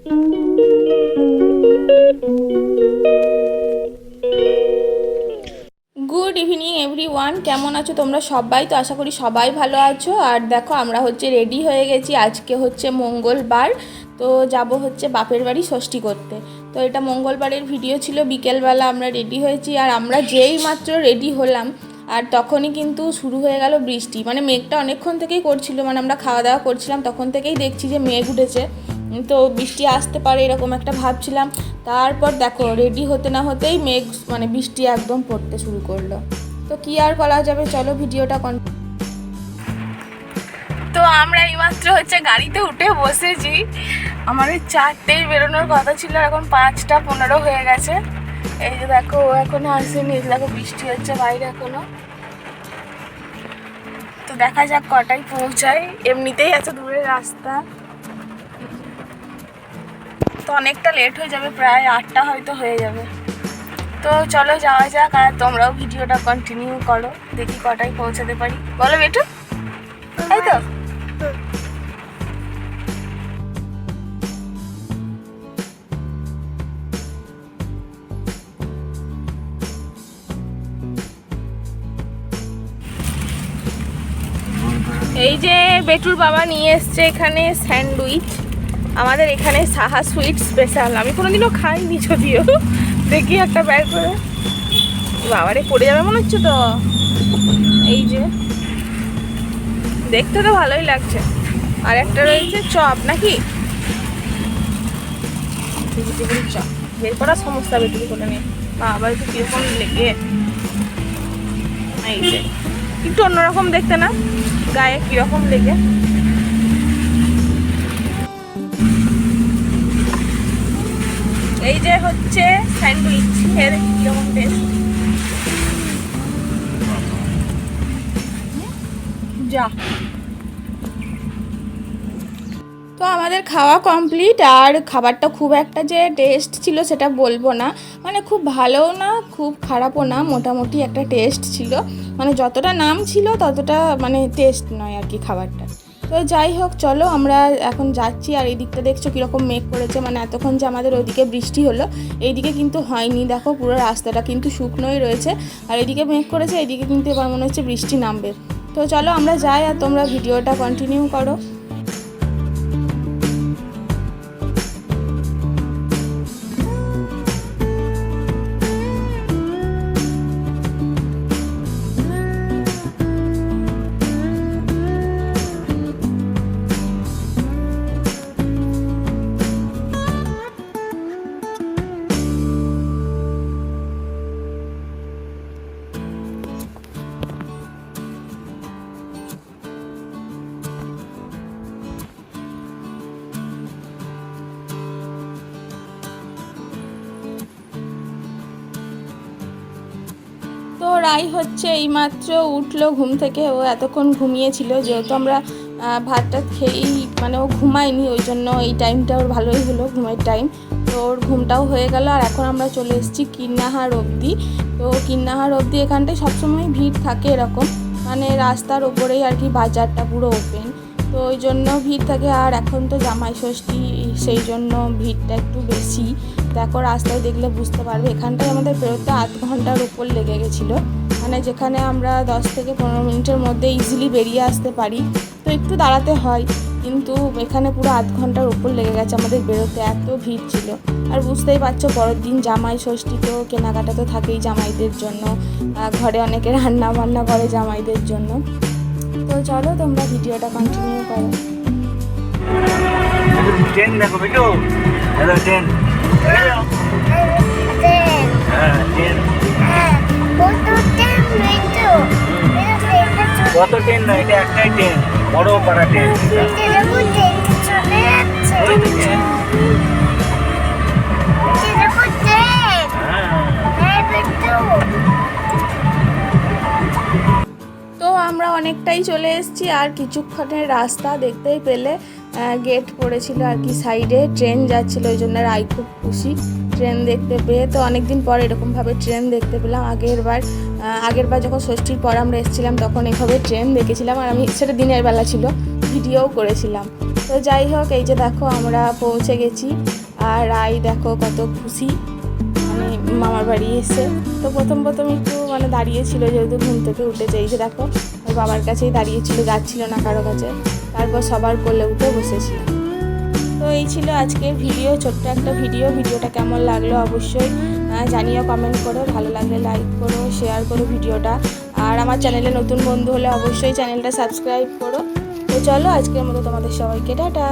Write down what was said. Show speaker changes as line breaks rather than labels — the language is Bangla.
গুড ইভিনিং এভরিওয়ান, কেমন আছো তোমরা সবাই? তো আশা করি সবাই ভালো আছো। আর দেখো আমরা রেডি হয়ে গেছি। আজকে মঙ্গলবার, তো যাব বাপের বাড়ি ষষ্ঠী করতে। তো এটা মঙ্গলবারের ভিডিও ছিল। বিকেলবেলা আমরা রেডি হয়েছি, আর আমরা যেই মাত্র রেডি হলাম আর তখনই কিন্তু শুরু হয়ে গেল বৃষ্টি। মানে মেঘটা অনেকক্ষণ থেকেই করছিল, মানে আমরা খাওয়া দাওয়া করছিলাম তখন থেকেই দেখছি যে মেঘ উঠেছে, তো বৃষ্টি আসতে পারে এরকম একটা ভাবছিলাম। তারপর দেখো রেডি হতে না হতেই মেঘ মানে বৃষ্টি একদম পড়তে শুরু করলো। তো কি আর করা যাবে, চলো ভিডিওটা তো আমরা এইমাত্র গাড়িতে উঠে বসেছি। আমাদের 4টেই বেরোনোর কথা ছিল, এখন 5টা 15 হয়ে গেছে। এই যে দেখো ও এখনো আসেনি, দেখো বৃষ্টি হচ্ছে বাইরে এখনো। তো দেখা যাক কটায় পৌঁছায়, এমনিতেই এত দূরের রাস্তা, তো অনেকটা লেট হয়ে যাবে, প্রায় 8টা হয়তো হয়ে যাবে। তো চলো যাওয়া যাক, আর তোমরাও ভিডিওটা কন্টিনিউ করো, দেখি কটায় পৌঁছাতে পারি। বলো বেটু, তাই তো? এই যে বেটুর বাবা নিয়ে এসছে এখানে স্যান্ডউইচ। আমাদের এখানে সাহা সুইট স্পেশাল, আমি কোনোদিনও খাইনি যদিও। দেখি একটা ব্যাগ করে, বাবারে পড়ে যাবে মনে হচ্ছে তো। এই যে দেখতে তো ভালোই লাগছে। আর একটা রয়েছে চপ, নাকি চপ বের করা সমস্যা বেটুরি করে নিয়ে। বাবা একটু কিরকম লেগে, এই যে একটু অন্যরকম দেখতে না, গায়ে কিরকম লেগে। এই যে স্যান্ডউইচ, খেয়ে দেখি কিরকম টেস্ট। যা, তো আমাদের খাওয়া কমপ্লিট। আর খাবারটা খুব একটা যে টেস্ট ছিল সেটা বলবো না, মানে খুব ভালোও না খুব খারাপও না, মোটামুটি একটা টেস্ট ছিল। মানে যতটা নাম ছিল ততটা মানে টেস্ট নয় আর কি খাবারটা। তো যাই হোক, চলো আমরা এখন যাচ্ছি। আর এই দিকটা দেখছো কীরকম মেঘ করেছে, মানে এতক্ষণ যে আমাদের ওইদিকে বৃষ্টি হলো এইদিকে কিন্তু হয়নি। দেখো পুরো রাস্তাটা কিন্তু শুকনোই রয়েছে, আর এদিকে মেঘ করেছে, এইদিকে কিন্তু এবার মনে হচ্ছে বৃষ্টি নামবে। তো চলো আমরা যাই, আর তোমরা ভিডিওটা কন্টিনিউ করো। তো রাই এইমাত্র উঠলো ঘুম থেকে। ও এতক্ষণ ঘুমিয়েছিল, যেহেতু আমরা ভাতটা খেয়েই মানে ও ঘুমায়নি, ওই জন্য এই টাইমটা ওর ভালোই হলো ঘুমের টাইম। তো ওর ঘুমটাও হয়ে গেল। আর এখন আমরা চলে এসেছি কীর্ণাহার অবধি। তো কীর্ণাহার অবধি এখানটায় সবসময় ভিড় থাকে এরকম, মানে রাস্তার ওপরেই আর কি বাজারটা পুরো ওপেন, তো ওই জন্য ভিড় থাকে। আর এখন তো জামাই ষষ্ঠী, সেই জন্য ভিড়টা একটু বেশি। দেখো রাস্তায় দেখলে বুঝতে পারবে, এখানটায় আমাদের বেরোতে 8 ঘন্টার উপর লেগে গেছিলো। মানে যেখানে আমরা 10 থেকে 15 মিনিটের মধ্যে ইজিলি বেরিয়ে আসতে পারি, তো একটু দাঁড়াতে হয়, কিন্তু এখানে পুরো 8 ঘন্টার উপর লেগে গেছে আমাদের বেরোতে, এত ভিড় ছিল। আর বুঝতেই পারছো পরের দিন জামাই ষষ্ঠী, তো কেনাকাটা তো থাকেই জামাইদের জন্য, ঘরে অনেকে রান্না বান্না করে জামাইদের জন্য। তো চলো তোমরা ভিডিওটা কন্টিনিউ করো।
ট্রেন দেখো বেটো, হ্যালো ট্রেন, কত ট্রেন না, এটা একটাই ট্রেন, বড় পাড়া ট্রেন। তো আমরা অনেকটাই চলে এসেছি, আর কিছুক্ষণের রাস্তা দেখতেই পেলে গেট পড়েছিল আর কি সাইডে, ট্রেন যাচ্ছিলো, ওই জন্য রাই খুব খুশি ট্রেন দেখতে পেয়ে। তো অনেকদিন পর এরকমভাবে ট্রেন দেখতে পেলাম। আগেরবার যখন ষষ্ঠীর পর আমরা এসেছিলাম তখন এভাবে ট্রেন দেখেছিলাম, আর আমি সেটা দিনের বেলা ছিল, ভিডিওও করেছিলাম। তো যাই হোক, এই যে দেখো আমরা পৌঁছে গেছি। আর রাই দেখো কত খুশি মানে মামার বাড়ি এসে। তো প্রথম একটু মানে দাঁড়িয়েছিল, যেহেতু ঘুম থেকে উঠেছে। এই যে দেখো ওর বাবার কাছেই দাঁড়িয়েছিল, যাচ্ছিল না কারো কাছে। তারপর সবার কোলে উঠে বসেছিল। তো এই ছিল আজকের ভিডিও, ছোট্ট একটা ভিডিওটা কেমন লাগলো অবশ্যই জানিও কমেন্ট করো। ভালো লাগলে লাইক করো, শেয়ার করো ভিডিওটা। আর আমার চ্যানেলে নতুন বন্ধু হলে অবশ্যই চ্যানেলটা সাবস্ক্রাইব করো। তো চলো, আজকের মতো তোমাদের সবাইকে টাটা।